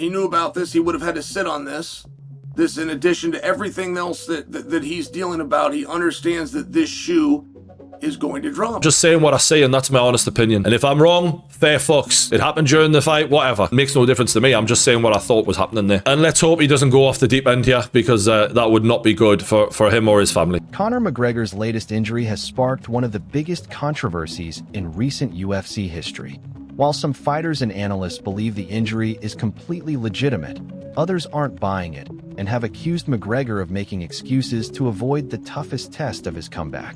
He knew about this. He would have had to sit on this. This, in addition to everything else that he's dealing about, he understands that this shoe is going to drop. Just saying what I see, and that's my honest opinion. And if I'm wrong, fair fucks. It happened during the fight, whatever. It makes no difference to me. I'm just saying what I thought was happening there. And let's hope he doesn't go off the deep end here, because that would not be good for him or his family. Conor McGregor's latest injury has sparked one of the biggest controversies in recent UFC history. While some fighters and analysts believe the injury is completely legitimate, others aren't buying it and have accused McGregor of making excuses to avoid the toughest test of his comeback.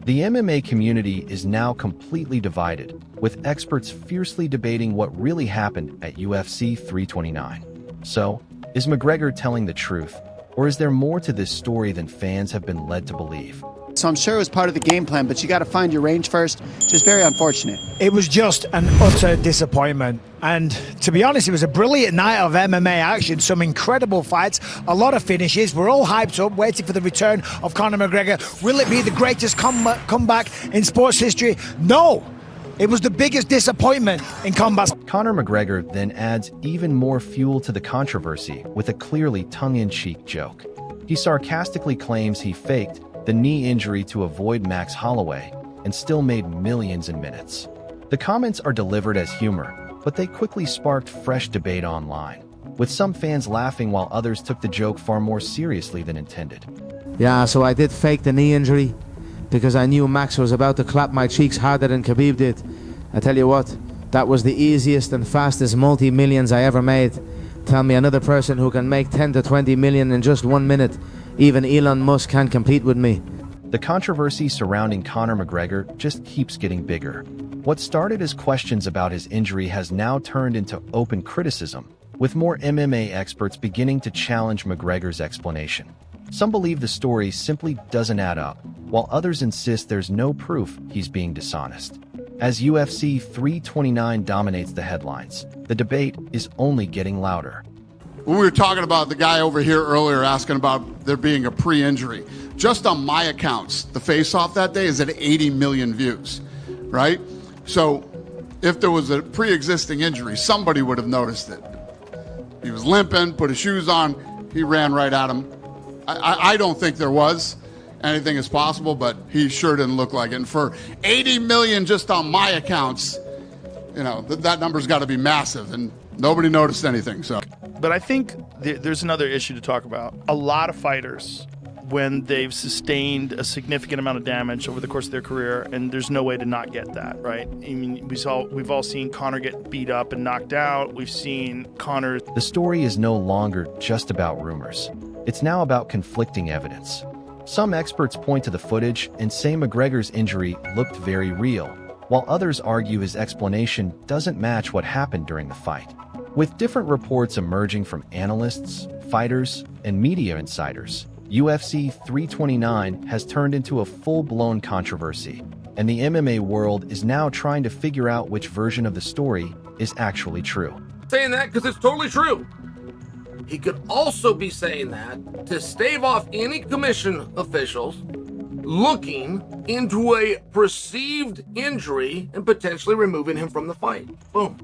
The MMA community is now completely divided, with experts fiercely debating what really happened at UFC 329. So, is McGregor telling the truth, or is there more to this story than fans have been led to believe? So I'm sure it was part of the game plan, but you got to find your range first. Just very unfortunate. It was just an utter disappointment. And to be honest, it was a brilliant night of MMA action, some incredible fights, a lot of finishes. We're all hyped up, waiting for the return of Conor McGregor. Will it be the greatest comeback in sports history? No! It was the biggest disappointment in combat. Conor McGregor then adds even more fuel to the controversy with a clearly tongue-in-cheek joke. He sarcastically claims he faked the knee injury to avoid Max Holloway and still made millions in minutes. The comments are delivered as humor, but they quickly sparked fresh debate online, with some fans laughing while others took the joke far more seriously than intended. Yeah, so I did fake the knee injury because I knew Max was about to clap my cheeks harder than Khabib did. I tell you what, that was the easiest and fastest multi-millions I ever made. Tell me another person who can make 10 to 20 million in just 1 minute. Even Elon Musk can't compete with me. The controversy surrounding Conor McGregor just keeps getting bigger. What started as questions about his injury has now turned into open criticism, with more MMA experts beginning to challenge McGregor's explanation. Some believe the story simply doesn't add up, while others insist there's no proof he's being dishonest. As UFC 329 dominates the headlines, the debate is only getting louder. When we were talking about the guy over here earlier asking about there being a pre-injury, just on my accounts, the face-off that day is at 80 million views, right? So if there was a pre-existing injury, somebody would have noticed it. He was limping, put his shoes on, he ran right at him. I don't think there was. Anything is possible, but he sure didn't look like it. And for 80 million just on my accounts, you know, that number's got to be massive, and nobody noticed anything, so. But I think there's another issue to talk about. A lot of fighters, when they've sustained a significant amount of damage over the course of their career, and there's no way to not get that, right? I mean, we've all seen Conor get beat up and knocked out. We've seen Conor. The story is no longer just about rumors. It's now about conflicting evidence. Some experts point to the footage and say McGregor's injury looked very real, while others argue his explanation doesn't match what happened during the fight. With different reports emerging from analysts, fighters, and media insiders, UFC 329 has turned into a full-blown controversy, and the MMA world is now trying to figure out which version of the story is actually true. Saying that because it's totally true. He could also be saying that to stave off any commission officials looking into a perceived injury and potentially removing him from the fight. Boom.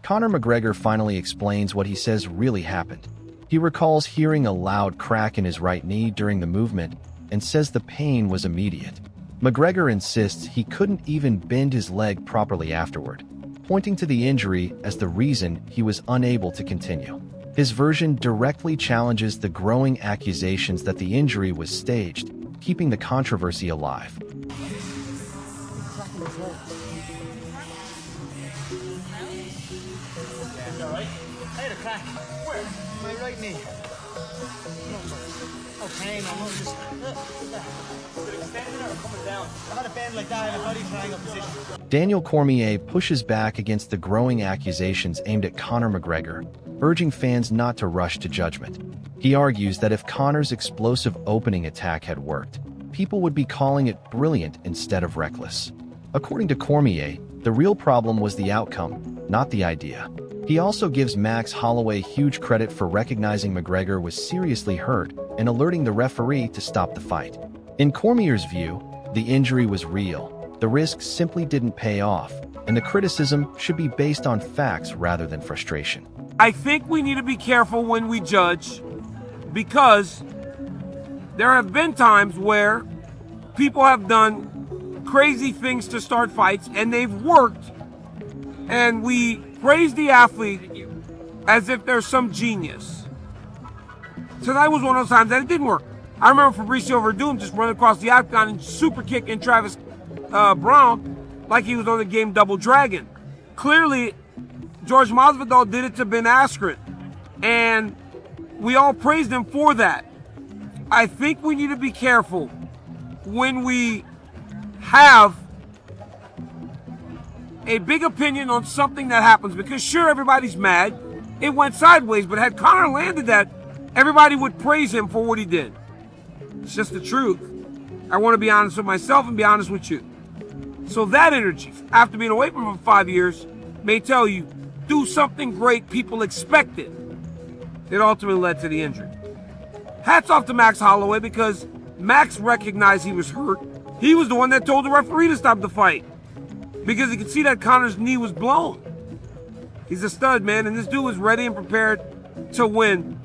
Conor McGregor finally explains what he says really happened. He recalls hearing a loud crack in his right knee during the movement and says the pain was immediate. McGregor insists he couldn't even bend his leg properly afterward, pointing to the injury as the reason he was unable to continue. His version directly challenges the growing accusations that the injury was staged, keeping the controversy alive. I had a crack. Where? My right knee. No pain, I'm not just... Is it extending or coming down? I had a bend like that in a body triangle position. Daniel Cormier pushes back against the growing accusations aimed at Conor McGregor, urging fans not to rush to judgment. He argues that if Conor's explosive opening attack had worked, people would be calling it brilliant instead of reckless. According to Cormier, the real problem was the outcome, not the idea. He also gives Max Holloway huge credit for recognizing McGregor was seriously hurt and alerting the referee to stop the fight. In Cormier's view, the injury was real, the risk simply didn't pay off, and the criticism should be based on facts rather than frustration. I think we need to be careful when we judge, because there have been times where people have done crazy things to start fights and they've worked, and we praise the athlete as if they're some genius. Tonight was one of those times that it didn't work. I remember Fabricio Verdum just running across the octagon and super kicking Travis Brown like he was on the game Double Dragon. Clearly, George Masvidal did it to Ben Askren, and we all praised him for that. I think we need to be careful when we have a big opinion on something that happens, because sure, everybody's mad. It went sideways, but had Conor landed that, everybody would praise him for what he did. It's just the truth. I want to be honest with myself and be honest with you. So that energy, after being away from him for 5 years, may tell you, do something great people expected. It ultimately led to the injury. Hats off to Max Holloway, because Max recognized he was hurt. He was the one that told the referee to stop the fight, because he could see that Conor's knee was blown. He's a stud, man, and this dude was ready and prepared to win.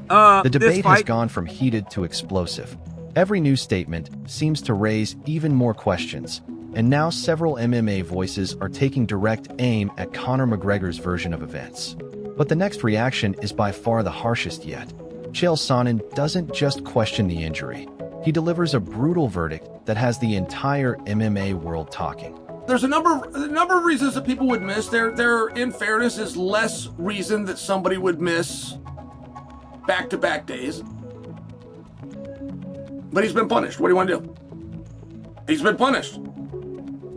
The debate has gone from heated to explosive. Every new statement seems to raise even more questions, and now several MMA voices are taking direct aim at Conor McGregor's version of events. But the next reaction is by far the harshest yet. Chael Sonnen doesn't just question the injury. He delivers a brutal verdict that has the entire MMA world talking. There's a number of reasons that people would miss. There, in fairness, is less reason that somebody would miss back-to-back days. But he's been punished. What do you want to do? He's been punished.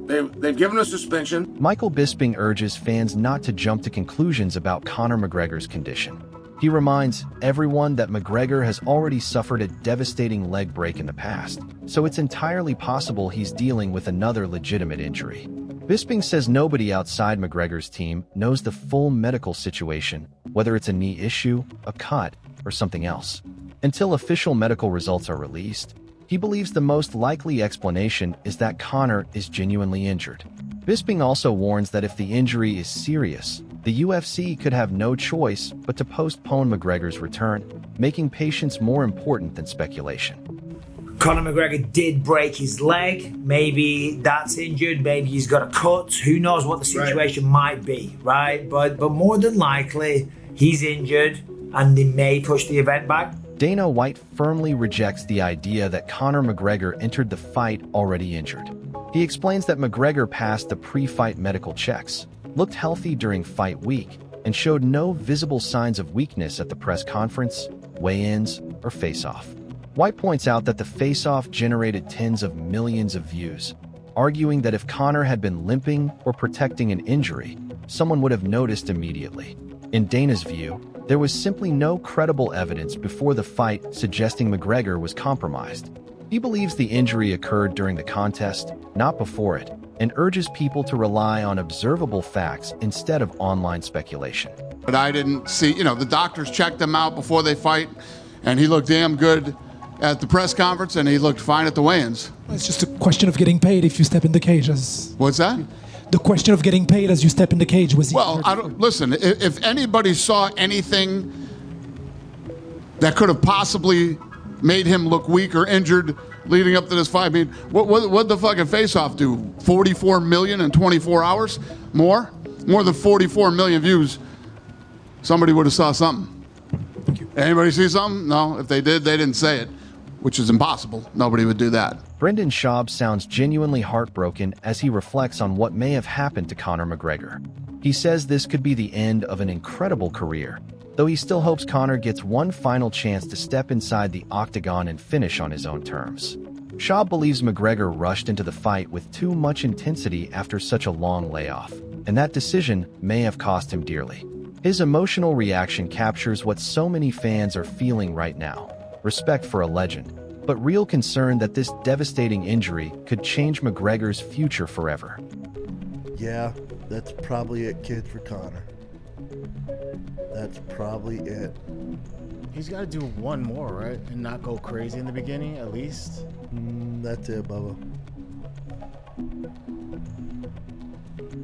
They've given a suspension. Michael Bisping urges fans not to jump to conclusions about Conor McGregor's condition. He reminds everyone that McGregor has already suffered a devastating leg break in the past, so it's entirely possible he's dealing with another legitimate injury. Bisping says nobody outside McGregor's team knows the full medical situation, whether it's a knee issue, a cut, or something else. Until official medical results are released, he believes the most likely explanation is that Conor is genuinely injured. Bisping also warns that if the injury is serious, the UFC could have no choice but to postpone McGregor's return, making patience more important than speculation. Conor McGregor did break his leg. Maybe that's injured. Maybe he's got a cut. Who knows what the situation might be, right? But more than likely, he's injured and they may push the event back. Dana White firmly rejects the idea that Conor McGregor entered the fight already injured. He explains that McGregor passed the pre-fight medical checks, looked healthy during fight week, and showed no visible signs of weakness at the press conference, weigh-ins, or face-off. White points out that the face-off generated tens of millions of views, arguing that if Conor had been limping or protecting an injury, someone would have noticed immediately. In Dana's view, there was simply no credible evidence before the fight suggesting McGregor was compromised. He believes the injury occurred during the contest, not before it, and urges people to rely on observable facts instead of online speculation. But I didn't see, the doctors checked him out before they fight, and he looked damn good at the press conference, and he looked fine at the weigh-ins. It's just a question of getting paid if you step in the cage. What's that? The question of getting paid as you step in the cage was. Well, listen. If anybody saw anything that could have possibly made him look weak or injured leading up to this fight, I mean, what the fucking face-off do? 44 million in 24 hours? More than 44 million views. Somebody would have saw something. Thank you. Anybody see something? No. If they did, they didn't say it, which is impossible. Nobody would do that. Brendan Schaub sounds genuinely heartbroken as he reflects on what may have happened to Conor McGregor. He says this could be the end of an incredible career, though he still hopes Conor gets one final chance to step inside the octagon and finish on his own terms. Schaub believes McGregor rushed into the fight with too much intensity after such a long layoff, and that decision may have cost him dearly. His emotional reaction captures what so many fans are feeling right now: respect for a legend, but real concern that this devastating injury could change McGregor's future forever. Yeah, that's probably it, kid, for Conor. That's probably it. He's got to do one more, right? And not go crazy in the beginning, at least. That's it, Bubba.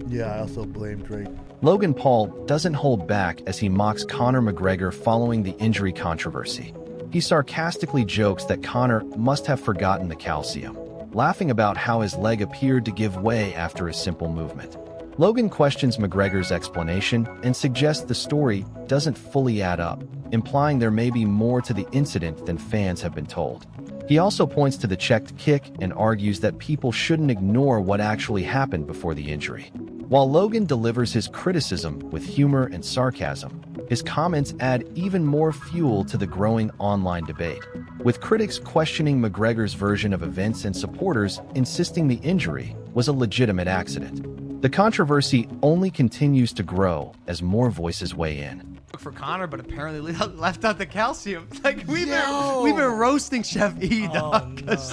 Yeah, I also blame Drake. Logan Paul doesn't hold back as he mocks Conor McGregor following the injury controversy. He sarcastically jokes that Conor must have forgotten the calcium, laughing about how his leg appeared to give way after a simple movement. Logan questions McGregor's explanation and suggests the story doesn't fully add up, implying there may be more to the incident than fans have been told. He also points to the checked kick and argues that people shouldn't ignore what actually happened before the injury. While Logan delivers his criticism with humor and sarcasm, his comments add even more fuel to the growing online debate, with critics questioning McGregor's version of events and supporters insisting the injury was a legitimate accident. The controversy only continues to grow as more voices weigh in. For Conor, but apparently left out the calcium. Like we've been roasting Chef E, dog, because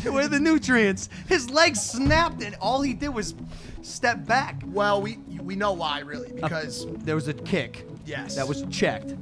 where are the nutrients? His legs snapped, and all he did was step back. Well, we know why, really, because there was a kick. Yes, that was checked.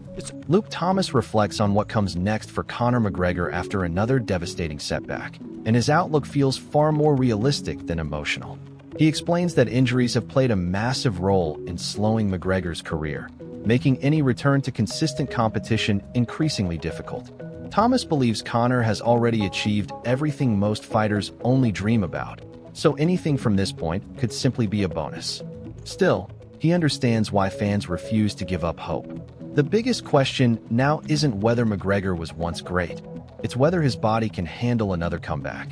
Luke Thomas reflects on what comes next for Conor McGregor after another devastating setback, and his outlook feels far more realistic than emotional. He explains that injuries have played a massive role in slowing McGregor's career, making any return to consistent competition increasingly difficult. Thomas believes Conor has already achieved everything most fighters only dream about, so anything from this point could simply be a bonus. Still, he understands why fans refuse to give up hope. The biggest question now isn't whether McGregor was once great, it's whether his body can handle another comeback.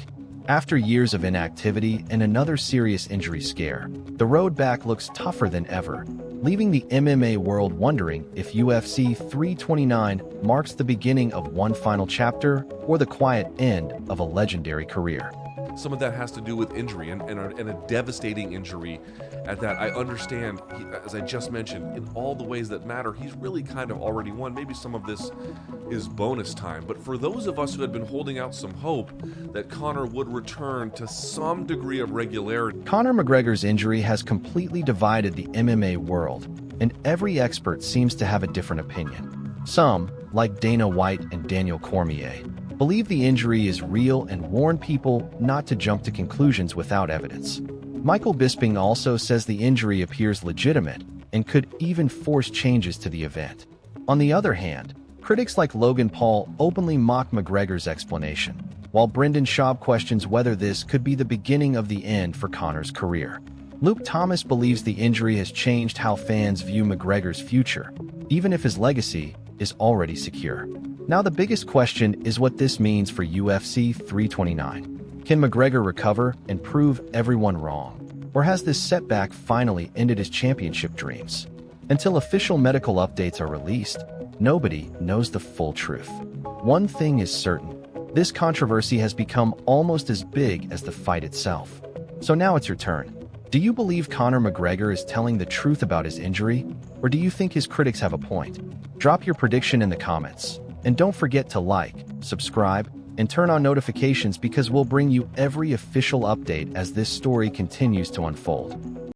After years of inactivity and another serious injury scare, the road back looks tougher than ever, leaving the MMA world wondering if UFC 329 marks the beginning of one final chapter or the quiet end of a legendary career. Some of that has to do with injury and a devastating injury at that. I understand, as I just mentioned, in all the ways that matter, he's really kind of already won. Maybe some of this is bonus time. But for those of us who had been holding out some hope that Conor would return to some degree of regularity. Conor McGregor's injury has completely divided the MMA world, and every expert seems to have a different opinion. Some, like Dana White and Daniel Cormier, believe the injury is real and warn people not to jump to conclusions without evidence. Michael Bisping also says the injury appears legitimate and could even force changes to the event. On the other hand, critics like Logan Paul openly mock McGregor's explanation, while Brendan Schaub questions whether this could be the beginning of the end for Conor's career. Luke Thomas believes the injury has changed how fans view McGregor's future, even if his legacy is already secure. Now the biggest question is what this means for UFC 329. Can McGregor recover and prove everyone wrong? Or has this setback finally ended his championship dreams? Until official medical updates are released, nobody knows the full truth. One thing is certain, this controversy has become almost as big as the fight itself. So now it's your turn. Do you believe Conor McGregor is telling the truth about his injury? Or do you think his critics have a point? Drop your prediction in the comments. And don't forget to like, subscribe, and turn on notifications because we'll bring you every official update as this story continues to unfold.